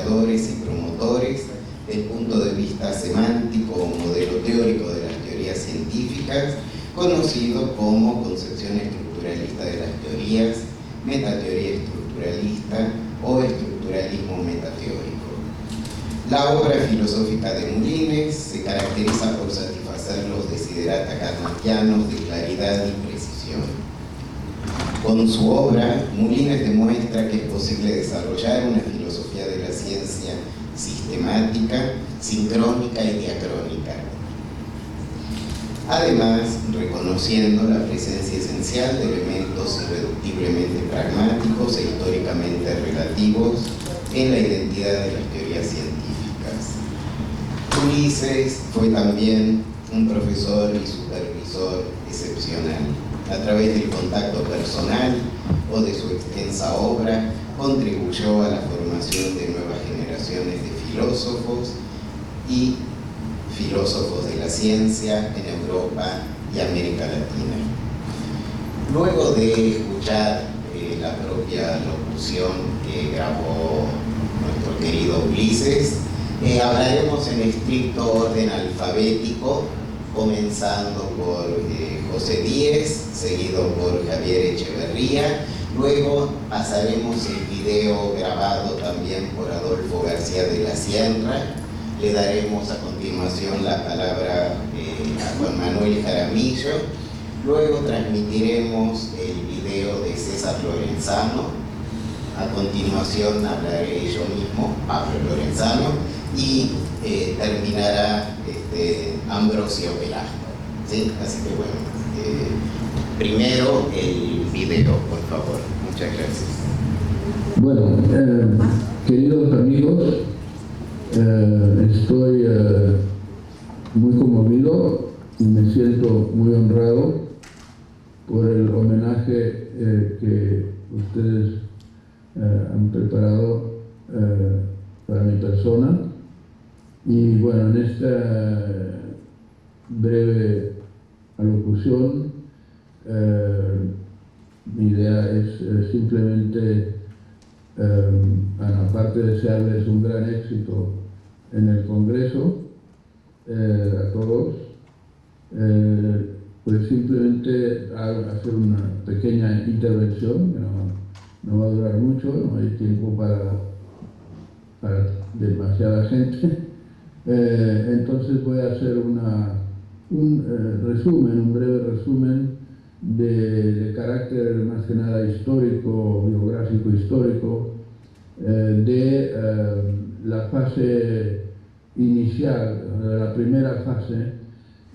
creadores y promotores del punto de vista semántico o modelo teórico de las teorías científicas, conocido como concepción estructuralista de las teorías, metateoría estructuralista o estructuralismo metateórico. La obra filosófica de Moulines se caracteriza por satisfacer los desiderata cartesianos de claridad y precisión. Con su obra, Moulines demuestra que es posible desarrollar una filosofía de la ciencia sistemática, sincrónica y diacrónica. Además, reconociendo la presencia esencial de elementos irreductiblemente pragmáticos e históricamente relativos en la identidad de las teorías científicas. Ulises fue también un profesor y supervisor excepcional. A través del contacto personal o de su extensa obra, contribuyó a la formación de nuevas generaciones de filósofos y filósofos de la ciencia en Europa y América Latina. Luego de escuchar la propia locución que grabó nuestro querido Ulises, hablaremos en estricto orden alfabético, comenzando por José Díez, seguido por Javier Echeverría. Luego pasaremos el video grabado también por Adolfo García de la Sierra. Le daremos a continuación la palabra a Juan Manuel Jaramillo. Luego transmitiremos el video de César Lorenzano. A continuación hablaré yo mismo, Pablo Lorenzano, y terminará Ambrosio Velasco, ¿sí? Así que bueno, primero el video, por favor. Muchas gracias. Bueno, queridos amigos, estoy muy conmovido y me siento muy honrado por el homenaje que ustedes han preparado para mi persona. Y bueno, en esta breve alocución, mi idea es simplemente, aparte de desearles un gran éxito en el Congreso, a todos, pues simplemente hacer una pequeña intervención, que no va a durar mucho, no hay tiempo para demasiada gente. Entonces voy a hacer un breve resumen de carácter más que nada histórico, biográfico histórico, de la fase inicial, la primera fase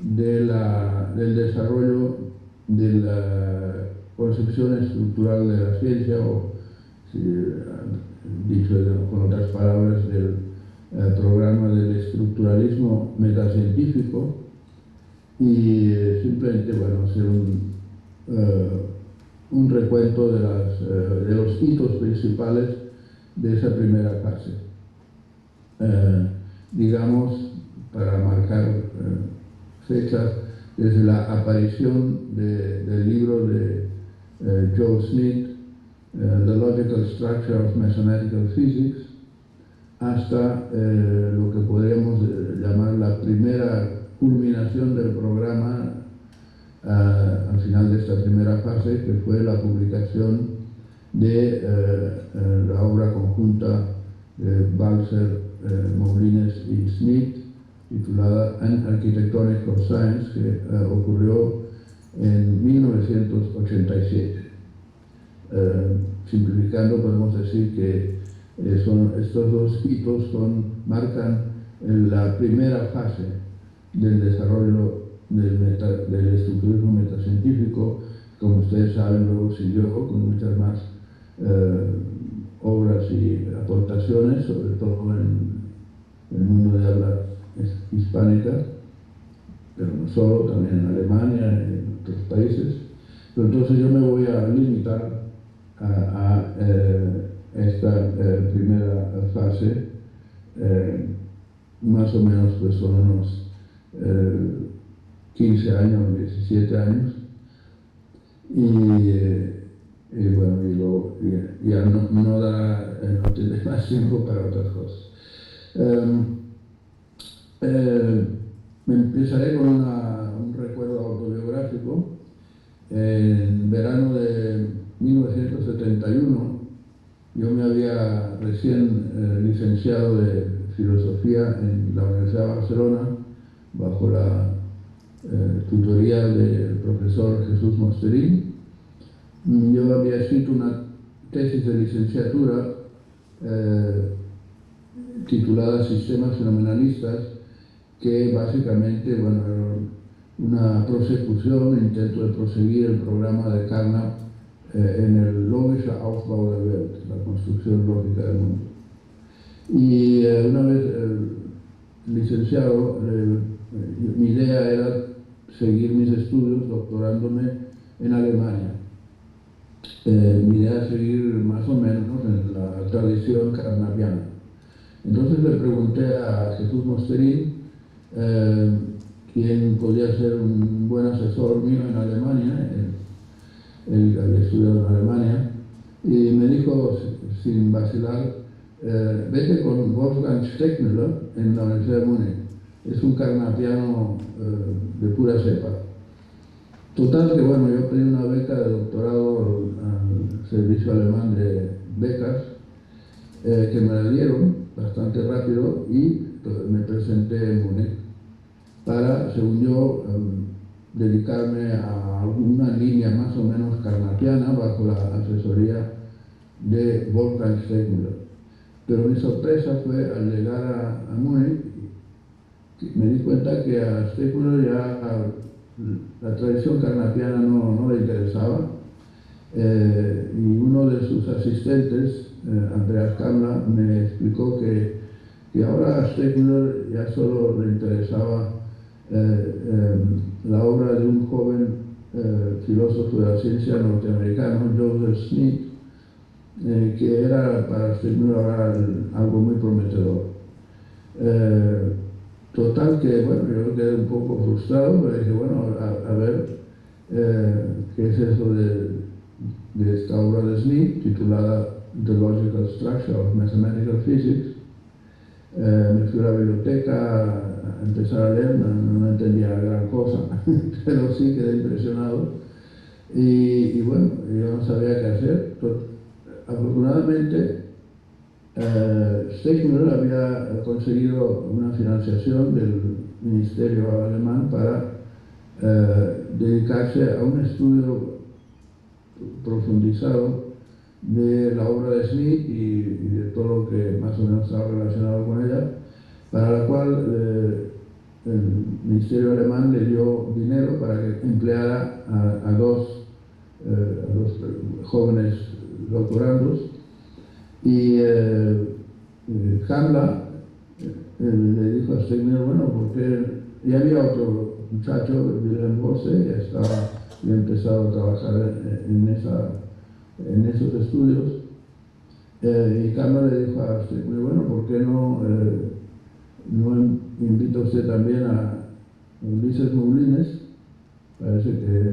del desarrollo de la concepción estructural de la ciencia, o dicho con otras palabras, del programa del estructuralismo metacientífico, y simplemente, bueno, hacer un recuento de los hitos principales de esa primera fase. Digamos, para marcar fechas, desde la aparición del libro de Joe Smith, The Logical Structure of Mathematical Physics, hasta lo que podríamos llamar la primera culminación del programa al final de esta primera fase, que fue la publicación de la obra conjunta de Balzer, Moulines y Smith, titulada An Architectonic of Science, que ocurrió en 1987. Simplificando, podemos decir que estos dos hitos marcan la primera fase del desarrollo del estructuralismo metacientífico. Como ustedes saben, luego siguió con muchas más obras y aportaciones, sobre todo en el mundo de habla hispánica, pero no solo, también en Alemania, en otros países. Pero entonces yo me voy a limitar a esta primera fase, más o menos pues son unos 15 años, 17 años, y y bueno, y luego ya no tiene más tiempo para otras cosas. Me empezaré con un recuerdo autobiográfico. En verano de 1971 yo me había recién licenciado de filosofía en la Universidad de Barcelona bajo la tutoría del profesor Jesús Mosterín. Yo había escrito una tesis de licenciatura titulada Sistemas Fenomenalistas, que básicamente, bueno, era una prosecución, un intento de proseguir el programa de Carnap en el Logischer Aufbau der Welt, la construcción lógica del mundo. Y una vez licenciado, mi idea era seguir mis estudios doctorándome en Alemania. Mi idea era seguir más o menos en la tradición carnapiana. Entonces le pregunté a Jesús Mosterín quién podía ser un buen asesor mío en Alemania. Él había estudiado en Alemania y me dijo sin vacilar: vete con Wolfgang Steckmüller en la Universidad de Múnich, es un carnapiano de pura cepa. Total que bueno, yo pedí una beca de doctorado al servicio alemán de becas, que me la dieron bastante rápido y me presenté en Múnich para, según yo, dedicarme a alguna línea más o menos carnapiana bajo la asesoría de Wolfgang Steckmüller. Pero mi sorpresa fue al llegar a Múnich, me di cuenta que a Steckmüller ya la tradición carnapiana no le interesaba, y uno de sus asistentes, Andreas Kamla, me explicó que ahora a Steckmüller ya solo le interesaba la obra de un joven filósofo de la ciencia norteamericano, Joseph Smith, que era para Steckmüller algo muy prometedor. Total que, bueno, yo quedé un poco frustrado, pero dije, bueno, a ver, qué es eso de esta obra de Smith, titulada The Logical Structure of Mathematical Physics. Me fui a la biblioteca a empezar a leer, no entendía gran cosa, pero sí quedé impresionado. Y bueno, yo no sabía qué hacer. Afortunadamente, Steckmüller había conseguido una financiación del Ministerio alemán para dedicarse a un estudio profundizado de la obra de Smith y de todo lo que más o menos estaba relacionado con ella, para la cual el Ministerio alemán le dio dinero para que empleara a dos jóvenes doctorandos. Y Kamla le dijo a Steckmüller, bueno, porque ya había otro muchacho, Wilhelm Bosse, ya había empezado a trabajar en esos estudios, y Kamla le dijo a Steckmüller, bueno, ¿por qué no invita usted también a Ulises Moulines? Parece que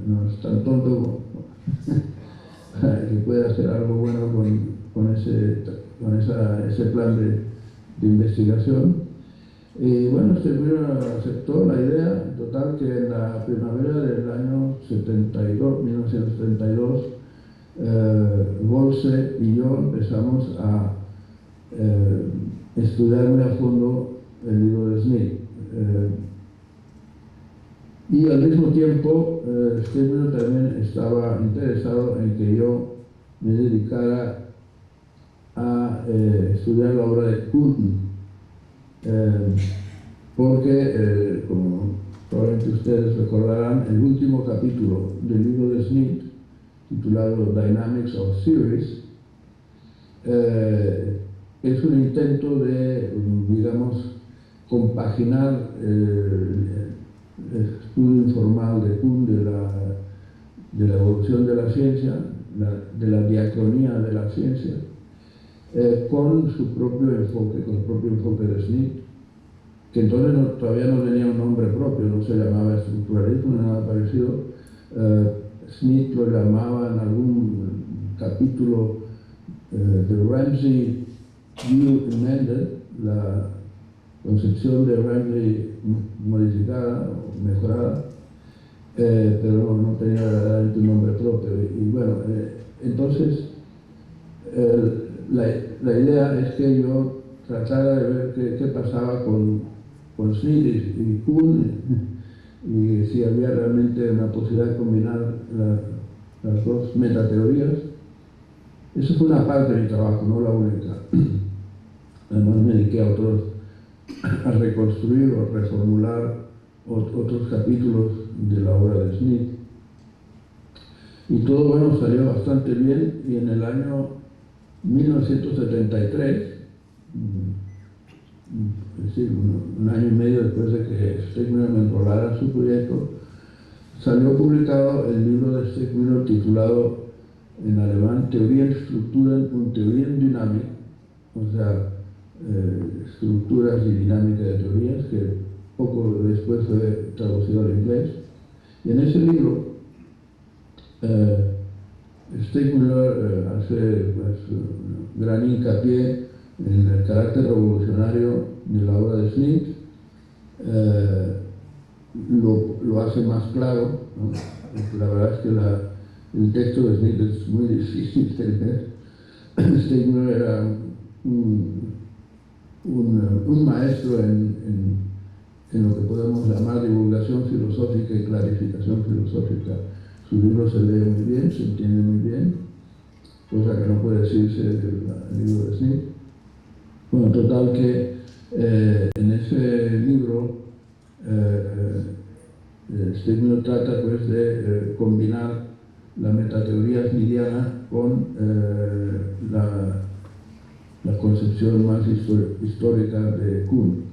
no es tan tonto que puede hacer algo bueno con ese plan de investigación. Y bueno, Steckmüller aceptó la idea. Total que en la primavera del año 1972, Bosse y yo empezamos a estudiar muy a fondo el libro de Smith. Y al mismo tiempo, Steckmüller también estaba interesado en que yo me dedicara a estudiar la obra de Kuhn, porque, como probablemente ustedes recordarán, el último capítulo del libro de Smith, titulado Dynamics of Theories, es un intento de, digamos, compaginar el estudio informal de Kuhn de la evolución de la ciencia, de la diacronía de la ciencia, con su propio enfoque, con el propio enfoque de Smith, que entonces todavía no tenía un nombre propio, no se llamaba estructuralismo ni nada parecido. Smith lo llamaba en algún capítulo de Ramsey View Amended, la concepción de Ramsey modificada o mejorada, pero no tenía verdaderamente un nombre propio. Y bueno, entonces la idea es que yo tratara de ver qué pasaba con Smith y Kuhn, y si había realmente una posibilidad de combinar las dos metateorías. Eso fue una parte de mi trabajo, no la única. Además me dediqué a reconstruir o reformular otros capítulos de la obra de Smith. Y todo, bueno, salió bastante bien, y en el año 1973, es decir, un año y medio después de que Stegner me enrolara en su proyecto, salió publicado el libro de Stegner titulado en alemán Theorien Strukturen und Theoriendynamik, o sea, estructuras y dinámica de teorías, que poco después fue traducido al inglés. Y en ese libro Stegner hace un gran hincapié en el carácter revolucionario de la obra de Smith, lo hace más claro, ¿no? La verdad es que el texto de Smith es muy difícil de leer. Stegner era un maestro en lo que podemos llamar divulgación filosófica y clarificación filosófica. Su libro se lee muy bien, se entiende muy bien, cosa que no puede decirse del libro de Smith. Bueno, total que en ese libro Stegner trata pues de combinar la metateoría smithiana con la concepción más histórica de Kuhn.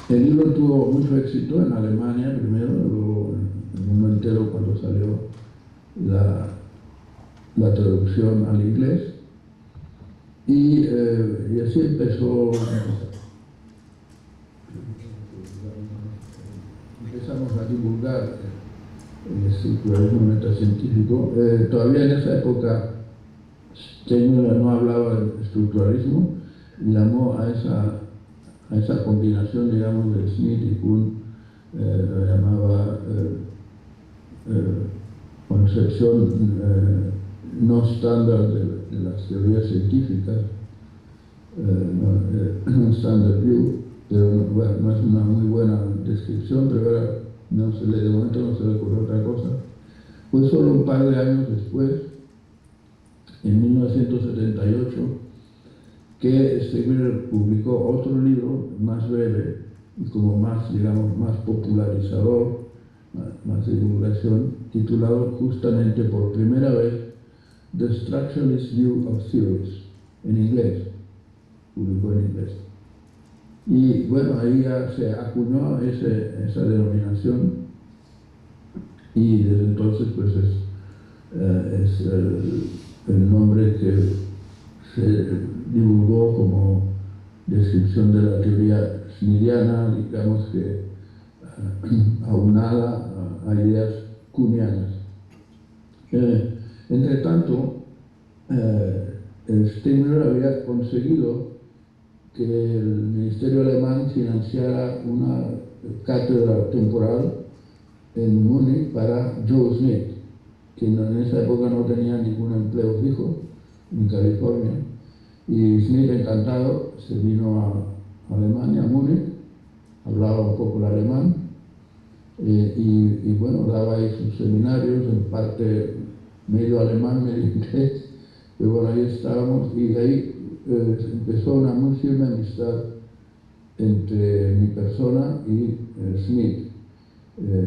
El libro tuvo mucho éxito en Alemania primero, luego en el mundo entero cuando salió la traducción al inglés, y así empezamos a divulgar el estructuralismo metacientífico. Todavía en esa época Stegner no hablaba de estructuralismo, llamó a esa combinación, digamos, de Smith y Kuhn, lo llamaba concepción no estándar de las teorías científicas, no standard view, pero bueno, no es una muy buena descripción, pero ahora de momento no se le ocurrió otra cosa. Fue solo un par de años después, en 1978, que Stegner publicó otro libro más breve y como más, digamos, más popularizador, más de divulgación, titulado justamente por primera vez The Structuralist View of Theories, en inglés, publicó en inglés. Y bueno, ahí ya se acuñó esa denominación, y desde entonces pues es el nombre que se divulgó como descripción de la teoría smithiana, digamos que aunada a ideas kuhnianas. Entre tanto, Stegner había conseguido que el Ministerio Alemán financiara una cátedra temporal en Múnich para Joe Smith, que en esa época no tenía ningún empleo fijo en California, y Smith, encantado, se vino a Alemania, a Múnich, hablaba un poco el alemán, y bueno, daba ahí sus seminarios, en parte medio alemán, medio inglés, pero bueno, ahí estábamos, y de ahí empezó una muy firme amistad entre mi persona y Smith,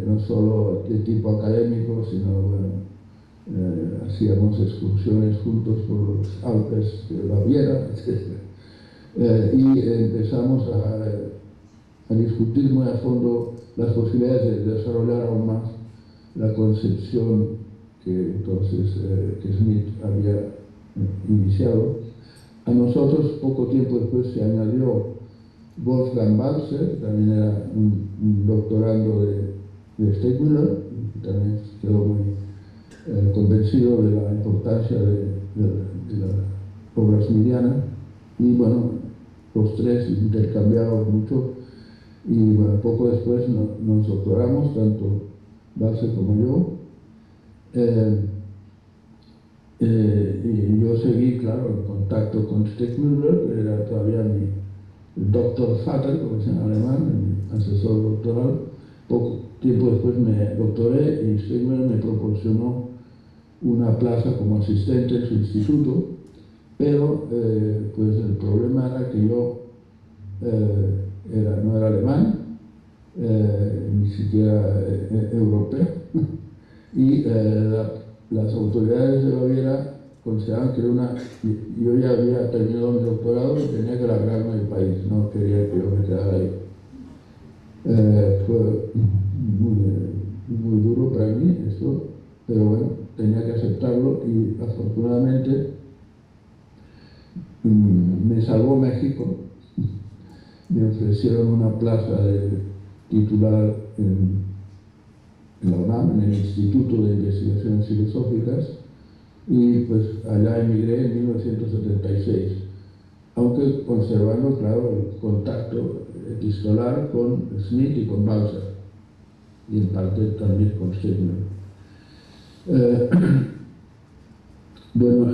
no solo de tipo académico, sino bueno, hacíamos excursiones juntos por los Alpes de Baviera, etc. Y empezamos a discutir muy a fondo las posibilidades de desarrollar aún más la concepción que entonces que Smith había iniciado. A nosotros, poco tiempo después, se añadió Wolfgang Balzer, que también era un doctorando Steigmüller, que también quedó muy convencido de la importancia de las obras medianas, y bueno, los tres intercambiamos mucho, y bueno, poco después nos doctoramos, tanto Balzer como yo. Y yo seguí, claro, en contacto con Steigmüller, que era todavía mi Dr. Vater, como se llama en alemán, mi asesor doctoral. Poco tiempo después me doctoré y Steigmüller me proporcionó una plaza como asistente en su instituto, pero pues el problema era que yo no era alemán, ni siquiera europeo, y las autoridades de Baviera consideraban que yo ya había terminado mi doctorado y tenía que largarme del país, no quería que yo me quedara ahí. Fue muy duro para mí esto, pero bueno, tenía que aceptarlo, y afortunadamente me salvó México. Me ofrecieron una plaza de titular en la UNAM, en el Instituto de Investigaciones Filosóficas, y pues allá emigré en 1976, aunque conservando, claro, el contacto epistolar con Smith y con Balzer, y en parte también con Steigmüller. Bueno,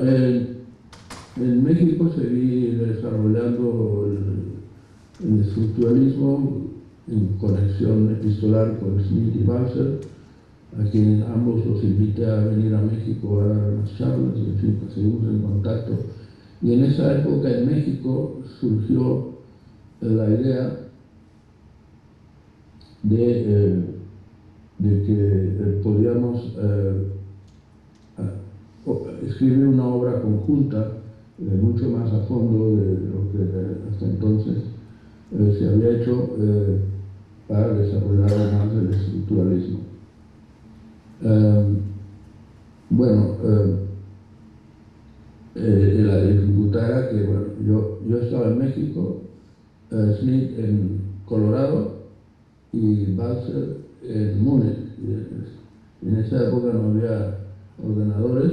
en México seguí desarrollando el estructuralismo en conexión epistolar con Smith y Balzer, a quienes ambos los invité a venir a México a dar unas charlas, y en fin, pues seguimos en contacto. Y en esa época en México surgió la idea de que podíamos escribir una obra conjunta mucho más a fondo de lo que hasta entonces se había hecho para desarrollar más el estructuralismo. Bueno, la dificultad era que, bueno, yo estaba en México, Smith en Colorado y Balzer en Múnich. En esa época no había ordenadores,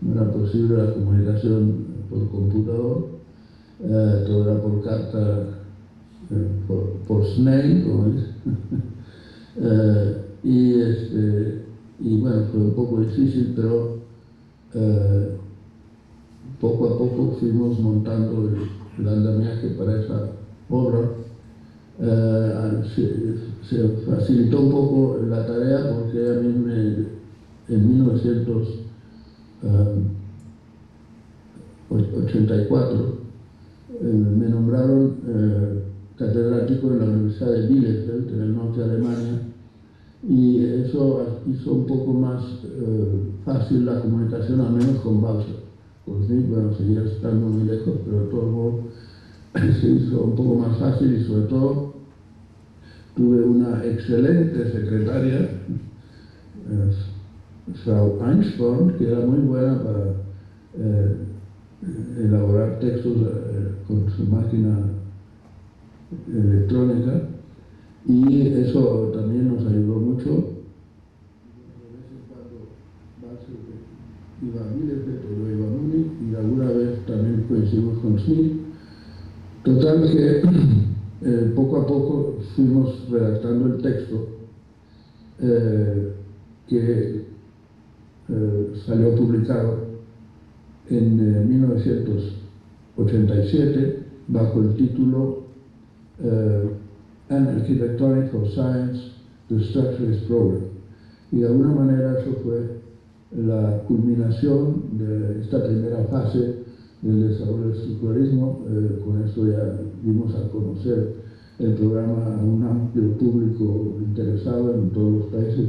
no era posible la comunicación por computador, todo era por carta, por snail, como dice. Y bueno, fue un poco difícil, pero poco a poco fuimos montando el andamiaje para esa obra. Se facilitó un poco la tarea porque a mí en 1984 me nombraron catedrático en la Universidad de Bielefeld, en el norte de Alemania, y eso hizo un poco más fácil la comunicación, al menos con Balzer. Con Smith, bueno, seguía estando muy lejos, pero de todos modos se hizo un poco más fácil, y sobre todo tuve una excelente secretaria, Frau Einsporn, que era muy buena para elaborar textos con su máquina electrónica, y eso también nos ayudó mucho. De vez en cuando Balzer iba a Bielefeld o yo iba a Múnich, y alguna vez también coincidimos con Smith. Total que poco a poco fuimos redactando el texto que salió publicado en 1987 bajo el título An Architectonic for Science, the Structuralist Program. Y de alguna manera eso fue la culminación de esta primera fase del desarrollo del estructuralismo. Con eso ya dimos a conocer el programa a un amplio público interesado en todos los países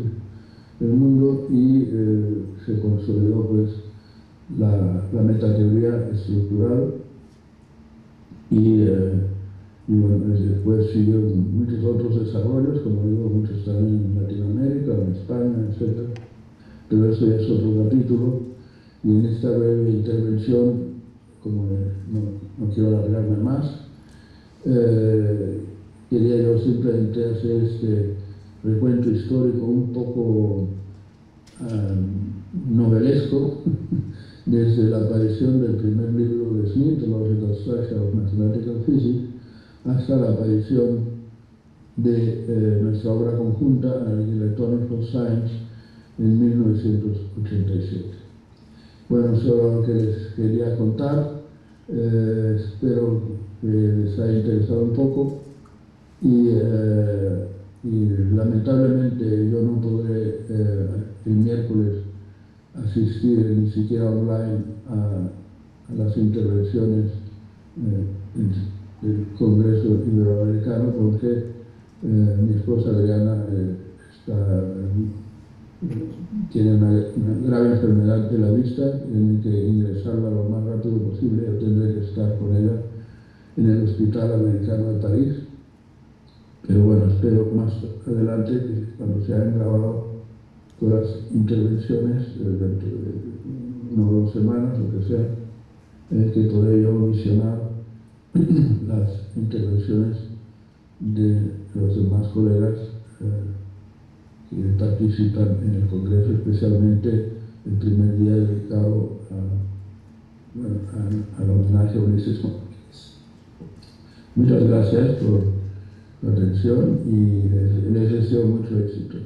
del mundo, y se consolidó pues la metateoría estructural, y bueno, después siguieron muchos otros desarrollos, como digo, muchos también en Latinoamérica, en España, etc. Pero eso ya es otro capítulo, y en esta breve intervención, como no quiero alargarme más, quería yo simplemente hacer este recuento histórico un poco novelesco, desde la aparición del primer libro de Smith, The Logical Structure of Mathematical Physics, hasta la aparición de nuestra obra conjunta, Electronic Science, en 1987. Bueno, eso es lo que les quería contar. Espero que les haya interesado un poco y lamentablemente yo no podré el miércoles asistir ni siquiera online a las intervenciones del Congreso Iberoamericano porque mi esposa Adriana tiene una grave enfermedad de la vista, tiene que ingresarla lo más rápido posible. Yo tendré que estar con ella en el Hospital Americano de París, pero bueno, espero más adelante que cuando se hayan grabado todas las intervenciones dentro de 1 o 2 semanas, lo que sea, que podré yo visionar las intervenciones de los demás colegas que participan en el Congreso, especialmente el primer día dedicado al homenaje a Ulises Morales. Muchas gracias por la atención y les deseo mucho éxito.